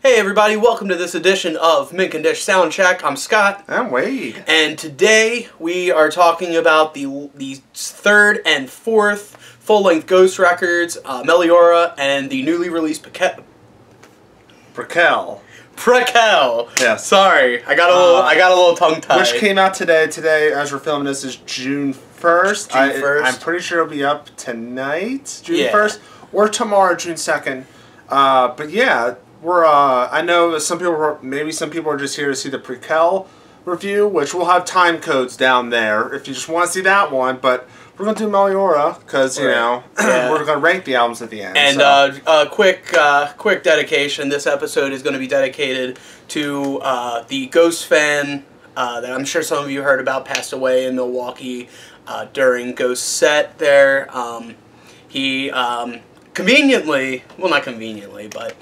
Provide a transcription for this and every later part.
Hey everybody, welcome to this edition of Condish Soundcheck. I'm Scott. I'm Wade. And today we are talking about the third and fourth full-length Ghost records, Meliora, and the newly released Prequel. Yes. Sorry, I got a little tongue-tied. Which came out today. Today, as we're filming this, is June 1st. I'm pretty sure it'll be up tonight, June 1st, or tomorrow, June 2nd. But yeah, we're I know some people maybe some people are just here to see the Prequel review, which we'll have time codes down there if you just want to see that one. But we're gonna do Meliora because you know we're gonna rank the albums at the end. And quick dedication. This episode is going to be dedicated to the Ghost fan that I'm sure some of you heard about, passed away in Milwaukee during Ghost set there. He conveniently, well, not conveniently, but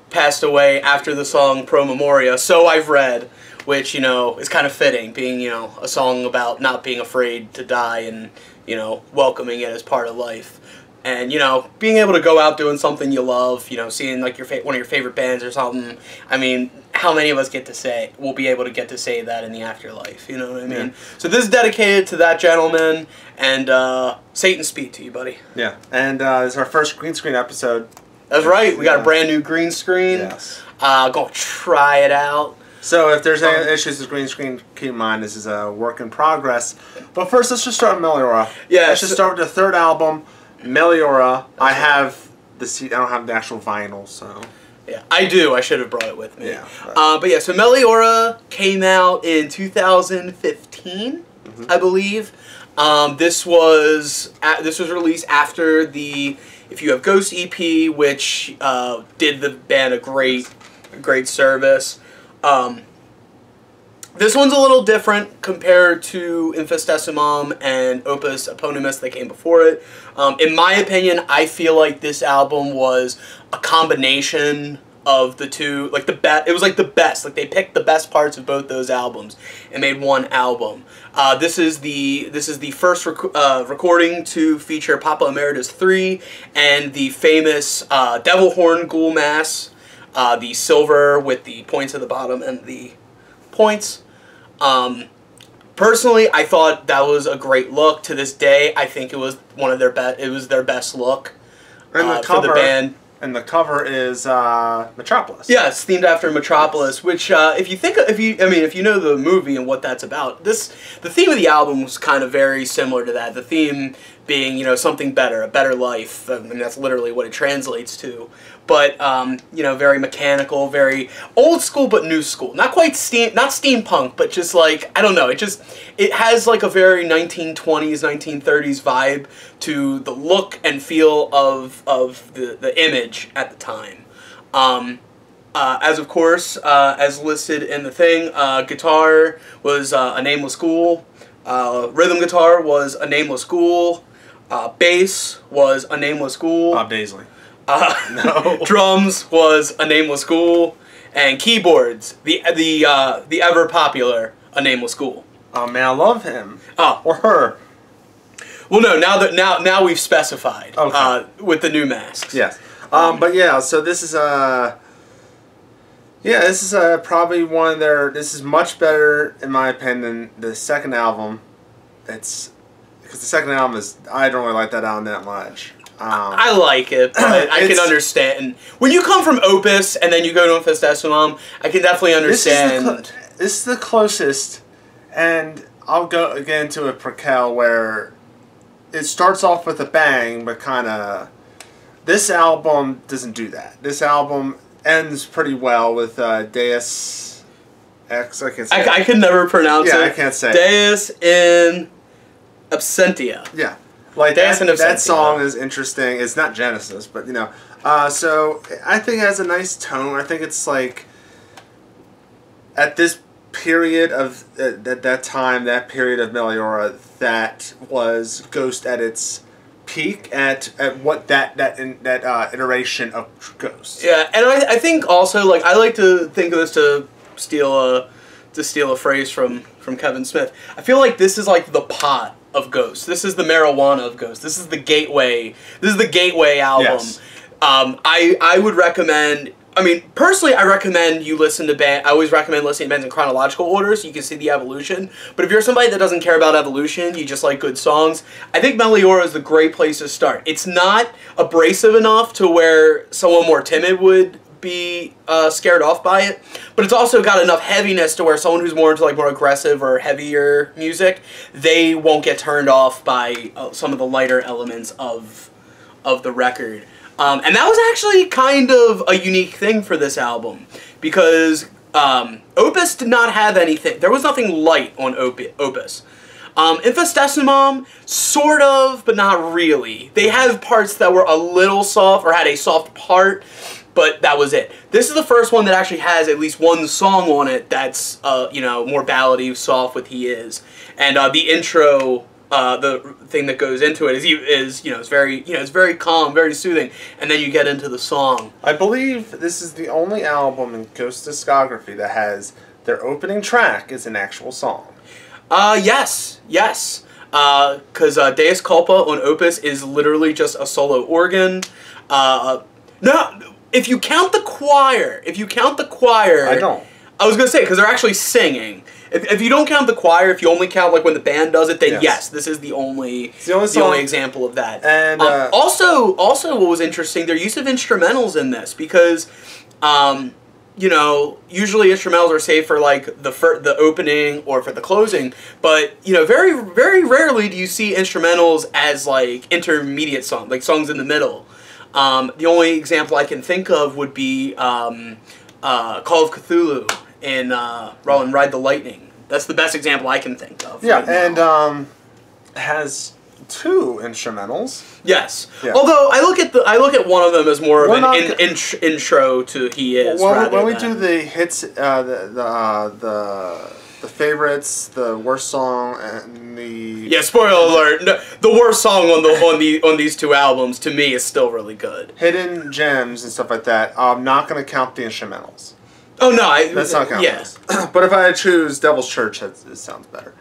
passed away after the song Pro Memoria, So I've Read, which, you know, is kind of fitting, being, you know, a song about not being afraid to die and, you know, welcoming it as part of life. And, you know, being able to go out doing something you love, you know, seeing, like, one of your favorite bands or something, I mean, how many of us will be able to get to say that in the afterlife, you know what I mean? Yeah. So this is dedicated to that gentleman, and Satan speak to you, buddy. Yeah, and this is our first green screen episode. That's right, we got a brand new green screen. Yes. Gonna try it out. So if there's any issues with green screen, keep in mind this is a work in progress. But first, let's just start with Meliora. Yeah, let's just start with the third album, Meliora. I have the CD. I don't have the actual vinyl, so. Yeah, I do. I should have brought it with me. Yeah. But yeah, so Meliora came out in 2015, I believe. This was released after the If You Have Ghost EP, which did the band a great service. This one's a little different compared to Infestessimum and Opus Eponymus that came before it. In my opinion, I feel like this album was a combination of the two, like it was like the best. Like they picked the best parts of both those albums and made one album. This is the first recording to feature Papa Emeritus 3 and the famous Devil Horn Ghoul Mass, the silver with the points at the bottom and the points. Personally, I thought that was a great look. To this day, I think it was one of their best. It was their best look for the band. And the cover is Metropolis. Yeah, it's themed after Metropolis, which if you know the movie and what that's about, the theme of the album was kind of very similar to that. The theme being, you know, something better, a better life. I mean, that's literally what it translates to. But you know, very mechanical, very old school but new school. Not quite not steampunk, but just like, I don't know, it has like a very 1920s, 1930s vibe to the look and feel of the image at the time. As of course, as listed in the thing, guitar was A Nameless Ghoul, rhythm guitar was A Nameless Ghoul, bass was A Nameless Ghoul. Bob Daisley. No. Drums was A Nameless Ghoul, and keyboards, the ever popular A Nameless Ghoul. Oh man, I love him. Oh, or her. Well, no. Now we've specified with the new masks. Yes. But yeah, so this is probably one of their. This is much better in my opinion than the second album. It's because the second album I don't really like that album that much. I like it, but I can understand. When you come from Opus and then you go to Infestessimum, I can definitely understand. This is the closest, and I'll go again to a Prequel where it starts off with a bang, but kind of. This album doesn't do that. This album ends pretty well with Deus Ex. I can't say I can never pronounce it. Yeah, I can't say Deus in Absentia. Yeah. Like that song is interesting. It's not Genesis, but you know. So I think it has a nice tone. I think it's like at this period of that time, that period of Meliora, that was Ghost at its peak at what that iteration of Ghost. Yeah, and I think also, like, I like to think of this to steal a phrase from Kevin Smith. I feel like this is like the pot of Ghost. This is the marijuana of Ghost. This is the gateway. This is the gateway album. Yes. I would recommend I mean, personally, I recommend you listen to I always recommend listening to bands in chronological order so you can see the evolution. But if you're somebody that doesn't care about evolution, you just like good songs, I think Meliora is the great place to start. It's not abrasive enough to where someone more timid would be scared off by it, but it's also got enough heaviness to where someone who's more into like more aggressive or heavier music, they won't get turned off by some of the lighter elements of the record. And that was actually kind of a unique thing for this album, because Opus did not have anything. There was nothing light on Opus. Infestessimum, sort of, but not really. They have parts that were a little soft, or had a soft part, but that was it. This is the first one that actually has at least one song on it that's, you know, more ballady, soft with He Is. And the intro, the thing that goes into it is you know, it's very calm, very soothing, and then you get into the song. I believe this is the only album in Ghost discography that has their opening track is an actual song. Yes. Because Deus Culpa on Opus is literally just a solo organ. No, if you count the choir, I don't. I was gonna say, because they're actually singing. If you don't count the choir, if you only count like when the band does it, then yes, this is the only example of that. And also what was interesting, their use of instrumentals in this, because you know, usually instrumentals are saved for like the opening or for the closing, but you know, very rarely do you see instrumentals as like intermediate songs, like songs in the middle. The only example I can think of would be Call of Cthulhu in Ride the Lightning. That's the best example I can think of. Yeah, right, and has two instrumentals. Yes. Yeah. Although I look at one of them as more of an intro to He Is. Well, when we do the hits, the favorites, the worst song, and the spoiler alert, no, the worst song on these two albums to me is still really good. Hidden gems and stuff like that. I'm not going to count the instrumentals. Oh no, that's not counting. Yeah. But if I had to choose Devil's Church, it sounds better.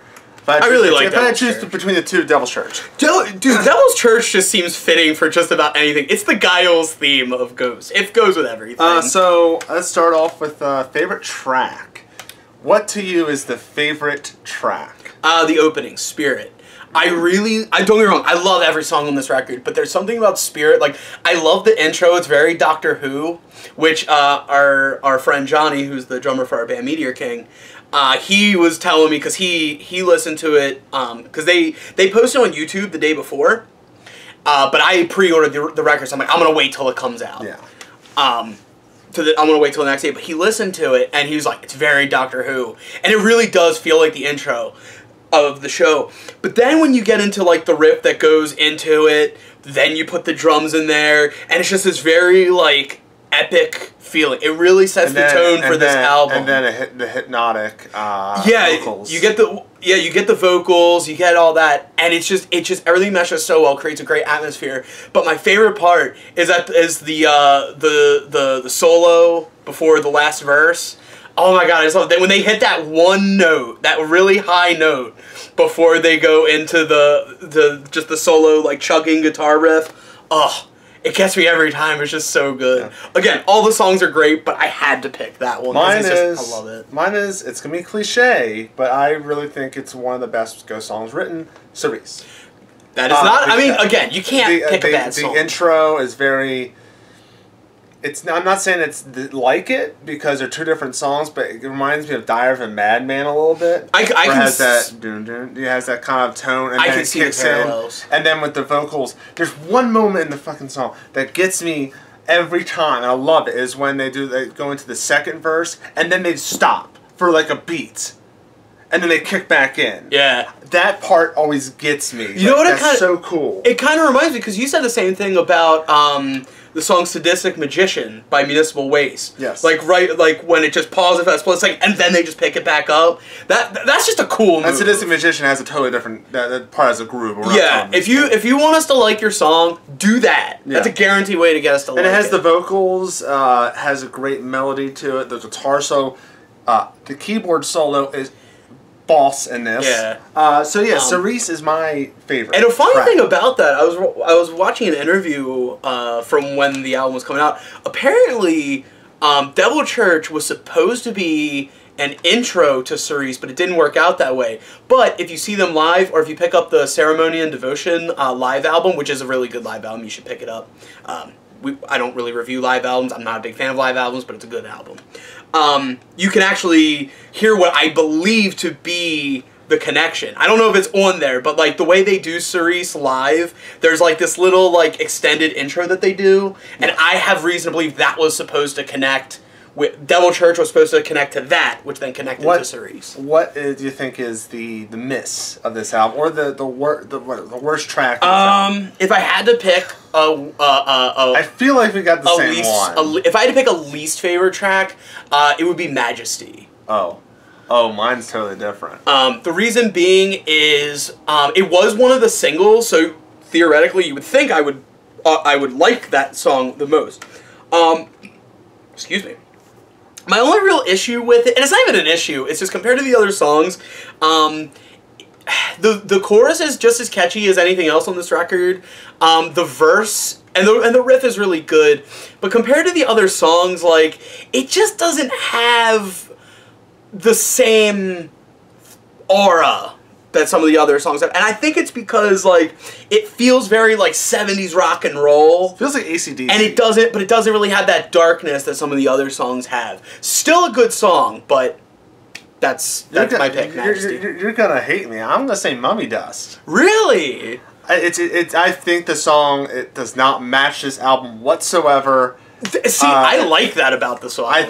I really like Devil's Church. If I had to choose between the two, Devil's Church. Dude, Devil's Church just seems fitting for just about anything. It's the Giles theme of Ghost. It goes with everything. So let's start off with favorite track. What to you is the favorite track? The opening, Spirit. Don't get me wrong, I love every song on this record, but there's something about Spirit, like, I love the intro, it's very Doctor Who, which our friend Johnny, who's the drummer for our band Meteor King, he was telling me, because he listened to it, because they posted on YouTube the day before, but I pre-ordered the record, so I'm like, I'm going to wait till it comes out. Yeah. I'm going to wait till the next day, but he listened to it, and he was like, it's very Doctor Who, and it really does feel like the intro of the show. But then when you get into like the riff that goes into it, then you put the drums in there, and it's just this very like epic feeling. It really sets the tone for this album. And then the hypnotic vocals. You get the vocals, you get all that, and it's just everything meshes so well, creates a great atmosphere. But my favorite part is the solo before the last verse. Oh my god, I just love that when they hit that one note, that really high note, before they go into just the solo like chugging guitar riff. Oh, it gets me every time. It's just so good. Yeah. Again, all the songs are great, but I had to pick that one. I love it. Mine is, it's gonna be cliche, but I really think it's one of the best Ghost songs written. Cerise. That is not. I mean, again, you can't pick a bad song. The intro is very. I'm not saying it's like it, because they're two different songs, but it reminds me of Diary of a Madman a little bit. It has that kind of tone, and then it kicks in. And then with the vocals, there's one moment in the fucking song that gets me every time, and I love it, is when they go into the second verse, and then they stop for like a beat. And then they kick back in. Yeah. That part always gets me. You know what? That's so cool. It kind of reminds me, because you said the same thing about the song Sadistic Magician by Municipal Waste. Yes. Like when it just pauses for that split second, and then they just pick it back up. That's just a cool move. And Sadistic Magician has a totally different, that part has a groove. Yeah, if you want us to like your song, do that. Yeah. That's a guaranteed way to get us to like it. And it has the vocals, has a great melody to it, the guitar solo, the keyboard solo is boss in this. Yeah. Cerise is my favorite. And a funny thing about that, I was watching an interview from when the album was coming out. Apparently, Devil Church was supposed to be an intro to Cerise, but it didn't work out that way. But if you see them live, or if you pick up the Ceremony and Devotion live album, which is a really good live album, you should pick it up. I don't really review live albums. I'm not a big fan of live albums, but it's a good album. You can actually hear what I believe to be the connection. I don't know if it's on there, but like the way they do Cerise live, there's like this little like extended intro that they do, and I have reason to believe that was supposed to connect with Devil Church, was supposed to connect to that, which then connected to Cerise. What do you think is the miss of this album, or the worst track? If I had to pick I feel like we got the same one. If I had to pick a least favorite track, it would be Majesty. Oh, mine's totally different. The reason being is it was one of the singles, so theoretically you would think I would like that song the most. Excuse me. My only real issue with it, and it's not even an issue, it's just compared to the other songs, the chorus is just as catchy as anything else on this record. The verse and the riff is really good, but compared to the other songs, like, it just doesn't have the same aura that some of the other songs have. And I think it's because, like, it feels very, like, 70s rock and roll. Feels like AC/DC. And it doesn't really have that darkness that some of the other songs have. Still a good song, but that's my pick, Majesty. You're gonna hate me. I'm gonna say Mummy Dust. Really? I think the song, it does not match this album whatsoever. See, I like that about the song. I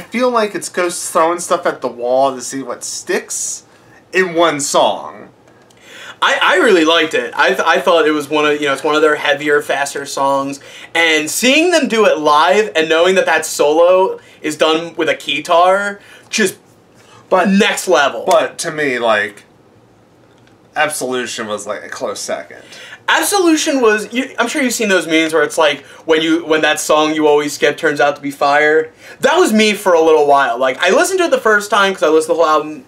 feel like it's Ghost throwing stuff at the wall to see what sticks in one song. I really liked it. I thought it was it's one of their heavier, faster songs, and seeing them do it live and knowing that solo is done with a keytar, just next level. But to me, like, Absolution was like a close second. Absolution was, I'm sure you've seen those memes where it's like, when that song you always skip turns out to be fire. That was me for a little while. Like, I listened to it the first time because I listened to the whole album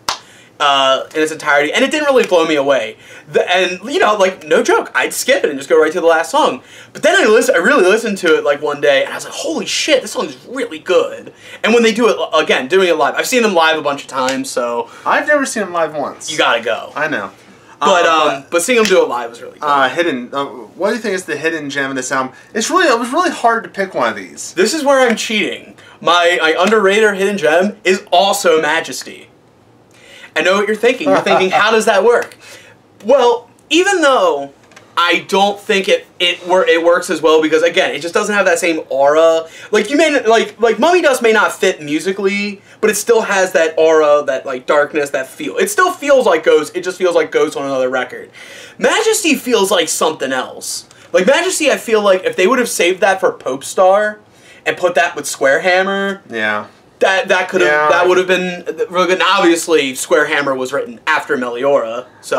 in its entirety, and it didn't really blow me away. And, like, no joke, I'd skip it and just go right to the last song. But then I really listened to it, like, one day, and I was like, holy shit, this song is really good. And when they do it, again, doing it live, I've seen them live a bunch of times, so... I've never seen them live once. You gotta go. I know. But seeing them do it live was really good. What do you think is the hidden gem of this album? It was really hard to pick one of these. This is where I'm cheating. My underrated or hidden gem is also Majesty. I know what you're thinking. You're thinking, how does that work? Well, even though I don't think it works as well, because again, it just doesn't have that same aura. Like, you may like Mummy Dust may not fit musically, but it still has that aura, that like darkness, that feel. It still feels like Ghost. It just feels like Ghost on another record. Majesty feels like something else. Like Majesty, I feel like if they would have saved that for Popestar and put that with Square Hammer, yeah. That would have been really good. And obviously, Square Hammer was written after Meliora, so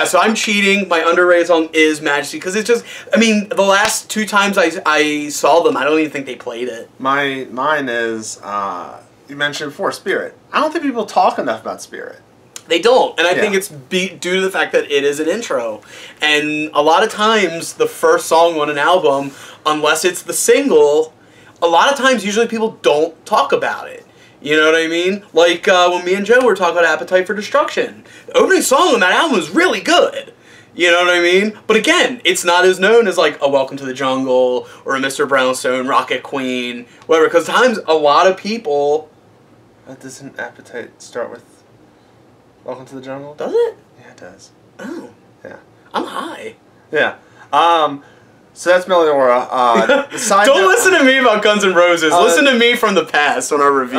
so I'm cheating. My underrated song is Majesty because it's just. I mean, the last two times I saw them, I don't even think they played it. Mine is you mentioned before, Spirit. I don't think people talk enough about Spirit. They don't, and I think it's due to the fact that it is an intro, and a lot of times the first song on an album, unless it's the single. A lot of times, usually people don't talk about it. You know what I mean? Like when me and Joe were talking about Appetite for Destruction. The opening song on that album is really good. You know what I mean? But again, it's not as known as like a Welcome to the Jungle or a Mr. Brownstone, Rocket Queen, whatever. Because times a lot of people... Doesn't Appetite start with Welcome to the Jungle? Does it? Yeah, it does. Oh. Yeah. I'm high. Yeah. So that's Meliora. Don't listen to me about Guns N' Roses. Listen to me from the past on our review.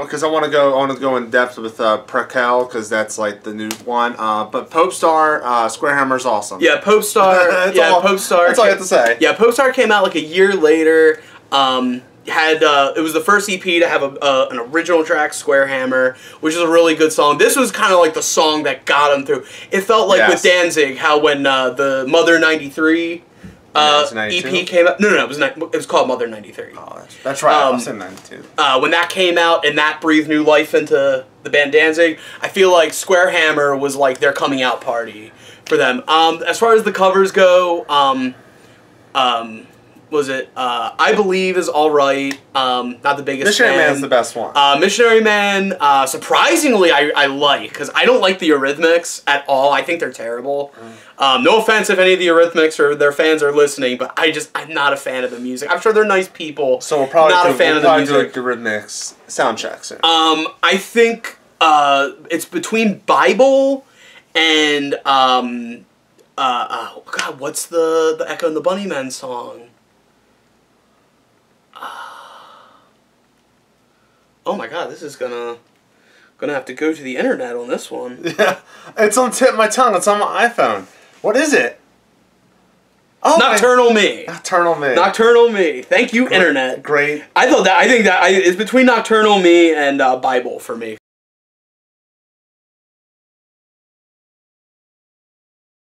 Because I want to go in depth with Prequel because that's like the new one. But Popestar, Square Hammer's awesome. Yeah, Popestar. Popestar. That's all I have to say. Yeah, Popestar came out like a year later. It was the first EP to have an original track, Square Hammer, which is a really good song. This was kind of like the song that got him through. It felt like with Danzig, how when the Mother 93. EP came out. No, it was called Mother 93. Oh, that's right. I was in 92. When that came out and that breathed new life into the band Danzig, I feel like Square Hammer was like their coming out party for them. As far as the covers go, was it? I Believe is all right. Not the biggest Missionary fan. Man's the best one. Missionary Man, surprisingly, I like, because I don't like the Eurythmics at all. I think they're terrible. No offense if any of the Eurythmics or their fans are listening, but I'm not a fan of the music. I'm sure they're nice people. So we'll probably not a fan of the music. Do a Eurythmics soundcheck soon. I think it's between Bible and oh God, what's the Echo and the Bunnymen song? Oh my God, this is gonna have to go to the internet on this one. Yeah, it's on the tip of my tongue. It's on my iPhone. What is it? Oh, Nocturnal Me. Nocturnal Me. Nocturnal Me. Thank you, internet. Great. I think that it's between Nocturnal Me and Bible for me.